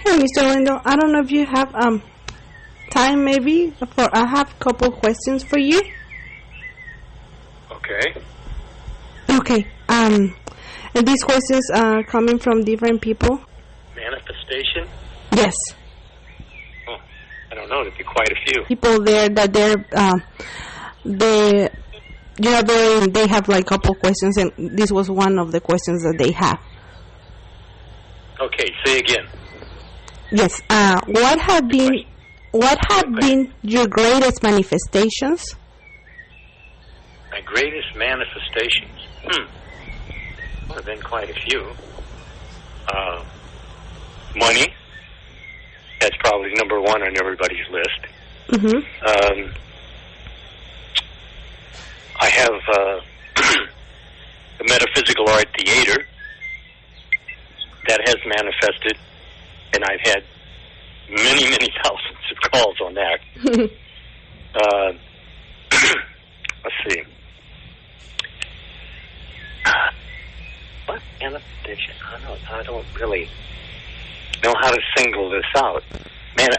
Hey, Mr. Lindell, I don't know if you have time maybe for I have a couple questions for you. Okay. Okay. And these questions are coming from different people. Manifestation? Yes. Oh, I don't know. There'd be quite a few. People there that they have like a couple questions, and this was one of the questions that they have. Okay, say again. Yes. What have been your greatest manifestations? My greatest manifestations? There have been quite a few. Money. That's probably number one on everybody's list. Mm-hmm. I have the metaphysical art theater that has manifested, and I've had many, many thousands of calls on that. Let's see. What manifestation? I don't really know how to single this out. Man,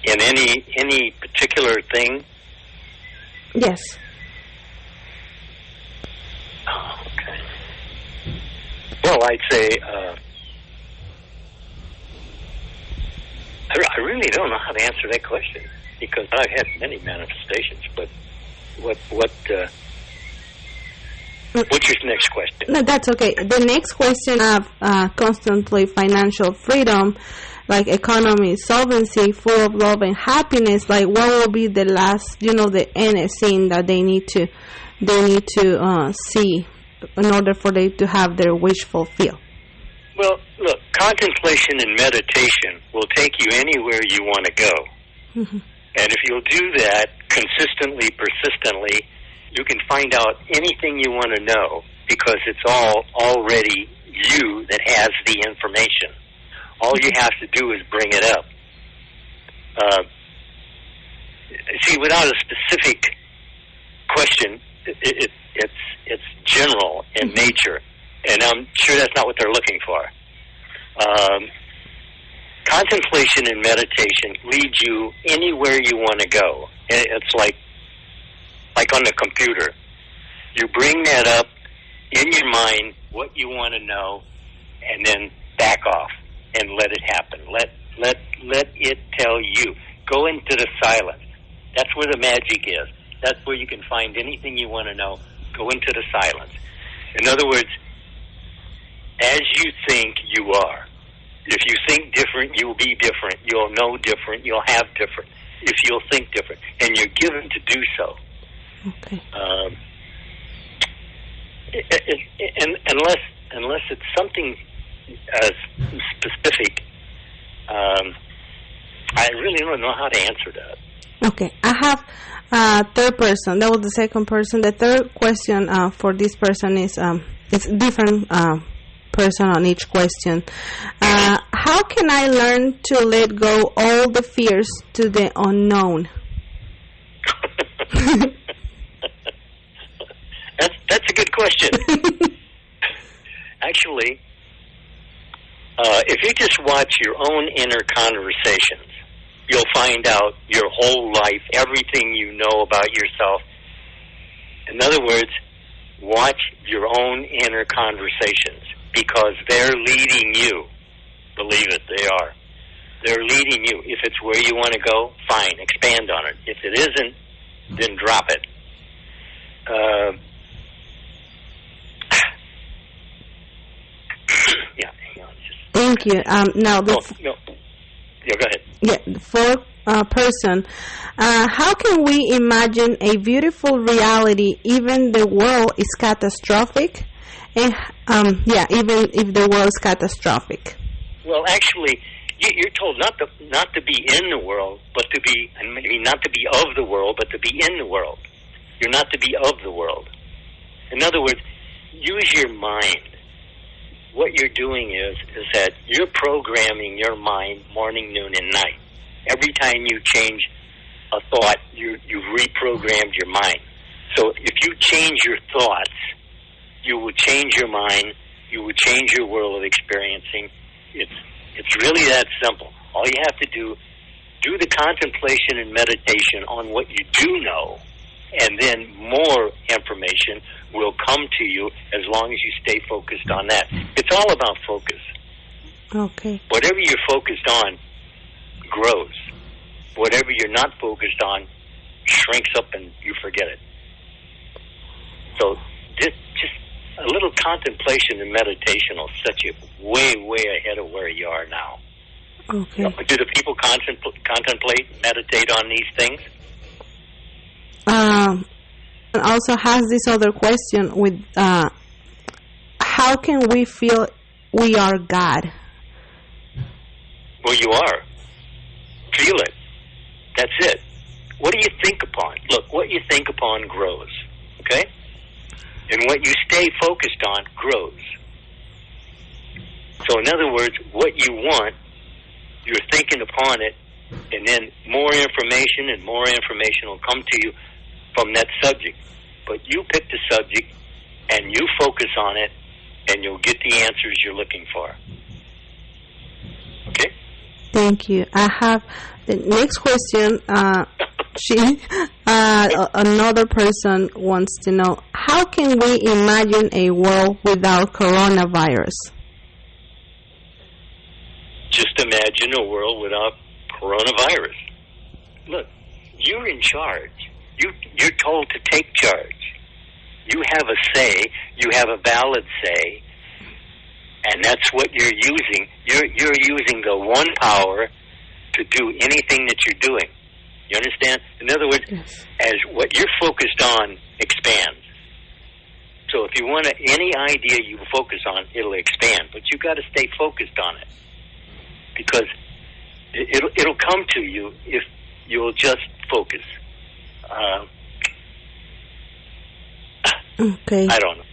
in any particular thing? Yes. Oh, okay. Well, I'd say I really don't know how to answer that question because I've had many manifestations. But what's your next question? No, that's okay. The next question of constantly financial freedom, like economy, solvency, full of love and happiness. Like, what will be the last, the end scene that they need to see in order for them to have their wish fulfilled? Well, look, contemplation and meditation will take you anywhere you want to go. Mm-hmm. And if you'll do that consistently, persistently, you can find out anything you want to know because it's all already you that has the information. All you have to do is bring it up. See, without a specific question, it's general in nature, and I'm sure that's not what they're looking for. Contemplation and meditation leads you anywhere you want to go. It's like on the computer. You bring that up in your mind, what you want to know, and then back off and let it happen. Let it tell you. Go into the silence. That's where the magic is. That's where you can find anything you want to know. Go into the silence. In other words, as you think, you are. If you think different, you'll be different. You'll know different. You'll have different. If you'll think different. And you're given to do so. Okay. Unless it's something specific, I really don't know how to answer that. Okay, I have third person. That was the second person. The third question for this person is it's different person on each question. How can I learn to let go all the fears to the unknown? That's a good question. Actually, if you just watch your own inner conversations, you'll find out your whole life, everything you know about yourself. In other words, watch your own inner conversations because they're leading you. Believe it, they are. They're leading you. If it's where you want to go, fine, expand on it. If it isn't, then drop it. Yeah, hang on. Thank you. Now, no. Yeah, go ahead. Yeah, the fourth person. How can we imagine a beautiful reality even the world is catastrophic? And even if the world is catastrophic. Well, actually, you're told not to be in the world, but to be, I mean, not to be of the world, but to be in the world. You're not to be of the world. In other words, use your mind. What you're doing is that you're programming your mind morning, noon, and night. Every time you change a thought, you've reprogrammed your mind. So if you change your thoughts, you will change your mind. You will change your world of experiencing. It's really that simple. All you have to do the contemplation and meditation on what you do know, and then more information will come to you as long as you stay focused on that. It's all about focus. Okay. Whatever you're focused on grows. Whatever you're not focused on shrinks up and you forget it. So just a little contemplation and meditation will set you way, way ahead of where you are now. Okay. Do the people contemplate, meditate on these things? And also has this other question with how can we feel we are God? Well, you are. Feel it. That's it. What do you think upon? Look, what you think upon grows. Okay? And what you stay focused on grows. So in other words, what you want, you're thinking upon it, and then more information will come to you from that subject. But you pick the subject, and you focus on it, and you'll get the answers you're looking for. Okay? Thank you. I have the next question. Another person wants to know, how can we imagine a world without coronavirus? Just imagine a world without coronavirus. Look, you're in charge. You're told to take charge. You have a say. You have a valid say. And that's what you're using. You're using the one power to do anything that you're doing. You understand? In other words, yes. As what you're focused on expands. So if you want any idea you focus on, it'll expand. But you've got to stay focused on it. Because it'll come to you if you'll just focus. Okay. I don't know.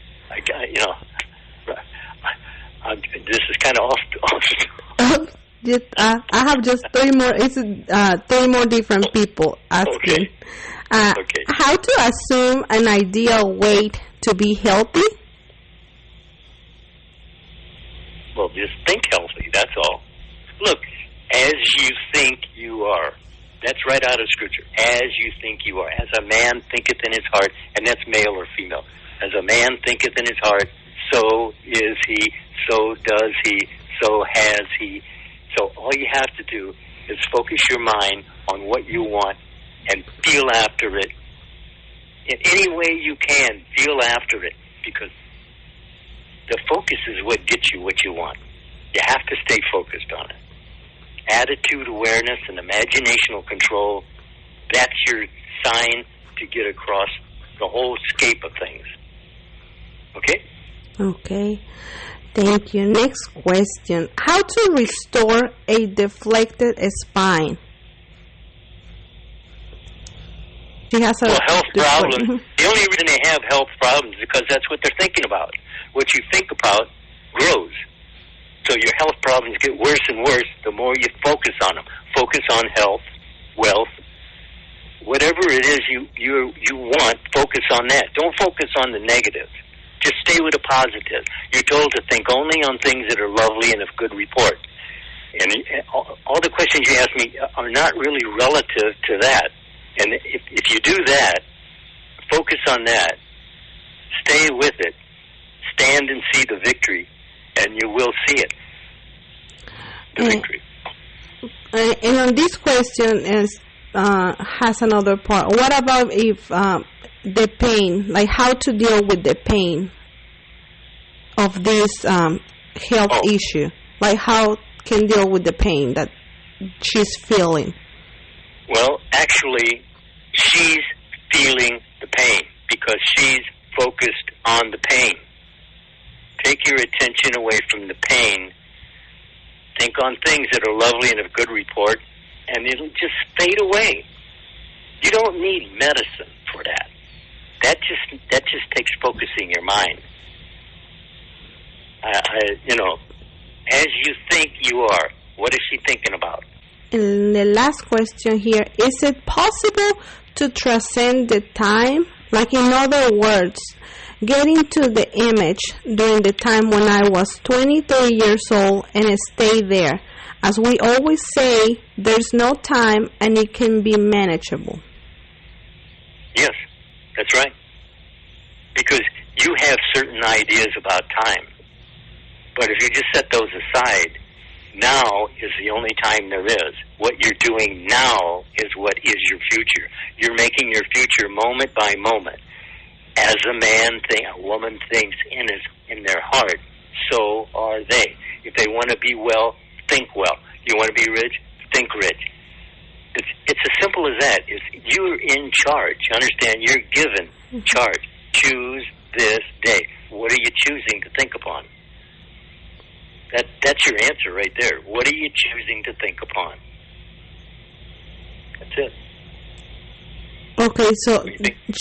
This is kind of off. I have just three more. It's three more different people asking. Okay. Okay. How to assume an ideal weight to be healthy? Well, just think healthy. That's all. Look, as you think you are. That's right out of Scripture. As you think you are. As a man thinketh in his heart, and that's male or female. As a man thinketh in his heart, so is he, so does he, so has he. So all you have to do is focus your mind on what you want and feel after it. In any way you can, feel after it, because the focus is what gets you what you want. You have to stay focused on it. Attitude awareness and imaginational control, that's your sign to get across the whole scape of things. Okay? Okay. Thank you. Next question. How to restore a deflected spine? She has a health problems. The only reason they have health problems is because that's what they're thinking about. What you think about grows. So your health problems get worse and worse the more you focus on them. Focus on health, wealth, whatever it is you want, focus on that. Don't focus on the negative. Just stay with the positive. You're told to think only on things that are lovely and of good report. And all the questions you ask me are not really relative to that. And if you do that, focus on that, stay with it, stand and see the victory, and you will see it, the victory. And on this question has another part. What about if the pain, like how to deal with the pain of this health issue? Like how can deal with the pain that she's feeling? Well, actually, she's feeling the pain because she's focused on the pain. Take your attention away from the pain. Think on things that are lovely and of good report, and it'll just fade away. You don't need medicine for that. That just takes focusing your mind. As you think you are, what is she thinking about? And the last question here, is it possible to transcend the time? Like in other words, get into the image during the time when I was 23 years old and stay there. As we always say, there's no time and it can be manageable. Yes, that's right. Because you have certain ideas about time. But if you just set those aside, now is the only time there is. What you're doing now is what is your future. You're making your future moment by moment. As a woman thinks in their heart, so are they. If they want to be well, think well. You want to be rich, think rich. It's as simple as that. You're in charge. Understand? You're given charge. Choose this day. What are you choosing to think upon? That's your answer right there. What are you choosing to think upon? That's it. Okay, so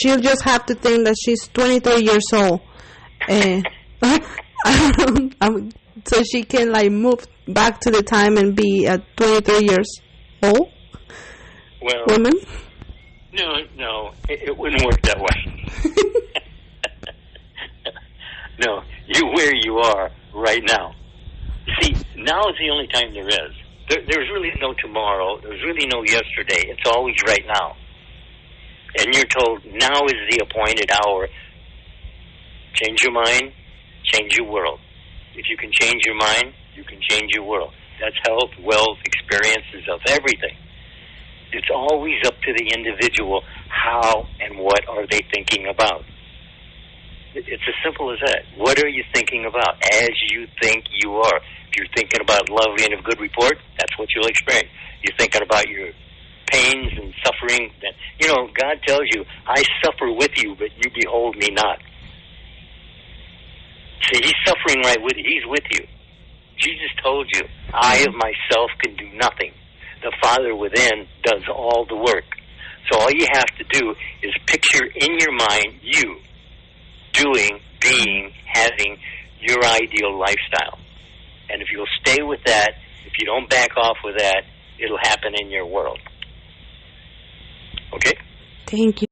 she'll just have to think that she's 23 years old. So she can move back to the time and be 23 years old? Well, woman? No, it wouldn't work that way. No, you where you are right now. See, now is the only time there is. There's really no tomorrow. There's really no yesterday. It's always right now. And you're told now is the appointed hour. Change your mind, change your world. If you can change your mind, you can change your world. That's health, wealth, experiences of everything. It's always up to the individual how and what are they thinking about. It's as simple as that. What are you thinking about as you think you are? If you're thinking about lovely and a good report, that's what you'll experience. You're thinking about your pains and suffering. God tells you, I suffer with you, but you behold me not. See, he's suffering right with you. He's with you. Jesus told you, I of myself can do nothing. The Father within does all the work. So all you have to do is picture in your mind you doing, being, having your ideal lifestyle. And if you'll stay with that, if you don't back off with that, it'll happen in your world. Okay? Thank you.